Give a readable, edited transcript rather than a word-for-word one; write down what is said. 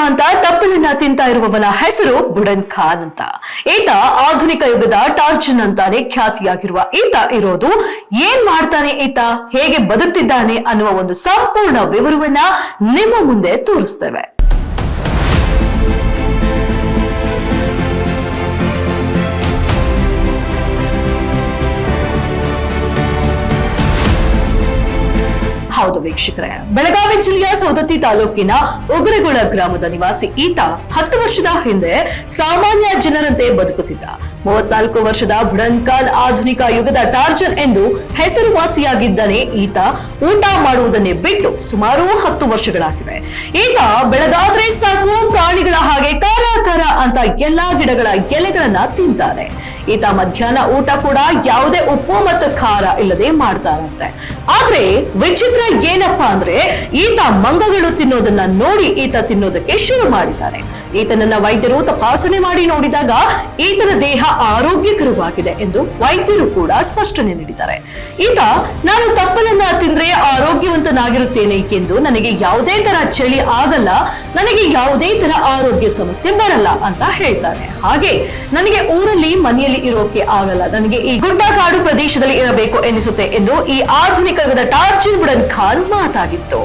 ಅಂತ ತಪ್ಪಲನ್ನ ತಿಂತಾ ಇರುವವನ ಹೆಸರು ಬುಡನ್ ಖಾನ್ ಅಂತ. ಈತ ಆಧುನಿಕ ಯುಗದ ಟಾರ್ಜನ್ ಅಂತಾನೆ ಖ್ಯಾತಿಯಾಗಿರುವ ಈತ ಇರೋದು ಏನ್ ಮಾಡ್ತಾನೆ, ಈತ ಹೇಗೆ ಬದುಕ್ತಿದ್ದಾನೆ ಅನ್ನುವ ಒಂದು ಸಂಪೂರ್ಣ ವಿವರವನ್ನ ನಿಮ್ಮ ಮುಂದೆ ತೋರಿಸ್ತೇವೆ. ಹೌದು ವೀಕ್ಷಕರೇ, ಬೆಳಗಾವಿ ಜಿಲ್ಲೆಯ ಸವದತ್ತಿ ತಾಲೂಕಿನ ಉಗುರಗೊಳ ಗ್ರಾಮದ ನಿವಾಸಿ ಈತ 10 ವರ್ಷದ ಹಿಂದೆ ಸಾಮಾನ್ಯ ಜನರಂತೆ ಬದುಕುತ್ತಿದ್ದ. 34 ವರ್ಷದ ಬುಡನ್ ಖಾನ್ ಆಧುನಿಕ ಯುಗದ ಟಾರ್ಜನ್ ಎಂದು ಹೆಸರುವಾಸಿಯಾಗಿದ್ದಾನೆ. ಈತ ಊಟ ಮಾಡುವುದನ್ನೇ ಬಿಟ್ಟು ಸುಮಾರು 10 ವರ್ಷಗಳಾಗಿವೆ. ಈತ ಬೆಳಗಾದ್ರೆ ಸಾಕು ಪ್ರಾಣಿಗಳ ಹಾಗೆ ಕಾರ ಕಾರ ಅಂತ ಎಲ್ಲಾ ಗಿಡಗಳ ಎಲೆಗಳನ್ನ ತಿಂತಾನೆ. ಈತ ಮಧ್ಯಾಹ್ನ ಊಟ ಕೂಡ ಯಾವುದೇ ಉಪ್ಪು ಮತ್ತು ಖಾರ ಇಲ್ಲದೆ ಮಾಡ್ತಾರಂತೆ. ಆದ್ರೆ ವಿಚಿತ್ರ ಏನಪ್ಪಾ ಅಂದ್ರೆ ಈತ ಮಂಗಗಳು ತಿನ್ನೋದನ್ನ ನೋಡಿ ಈತ ತಿನ್ನೋದಕ್ಕೆ ಶುರು ಮಾಡಿದ್ದಾನೆ. ಈತನನ್ನ ವೈದ್ಯರು ತಪಾಸಣೆ ಮಾಡಿ ನೋಡಿದಾಗ ಈತನ ದೇಹ ಆರೋಗ್ಯಕರವಾಗಿದೆ ಎಂದು ವೈದ್ಯರು ಕೂಡ ಸ್ಪಷ್ಟನೆ ನೀಡಿದ್ದಾರೆ. ಈತ ನಾನು ತಪ್ಪಲನ್ನ ತಿಂದ್ರೆ ಆರೋಗ್ಯವಂತನಾಗಿರುತ್ತೇನೆ ಎಂದು, ನನಗೆ ಯಾವುದೇ ತರ ಚಳಿ ಆಗಲ್ಲ, ನನಗೆ ಯಾವುದೇ ತರ ಆರೋಗ್ಯ ಸಮಸ್ಯೆ ಬರಲ್ಲ ಅಂತ ಹೇಳ್ತಾನೆ. ಹಾಗೆ ನನಗೆ ಊರಲ್ಲಿ ಮನೆಯಲ್ಲಿ ಇರೋಕೆ ಆಗಲ್ಲ, ನನಗೆ ಈ ಗುಡ್ಡ ಕಾಡು ಪ್ರದೇಶದಲ್ಲಿ ಇರಬೇಕು ಎನಿಸುತ್ತೆ ಎಂದು ಈ ಆಧುನಿಕ ಯುಗದ ಟಾರ್ಜನ್ ಬುಡನ್ ಖಾನ್ ಮಾತಾಗಿತ್ತು.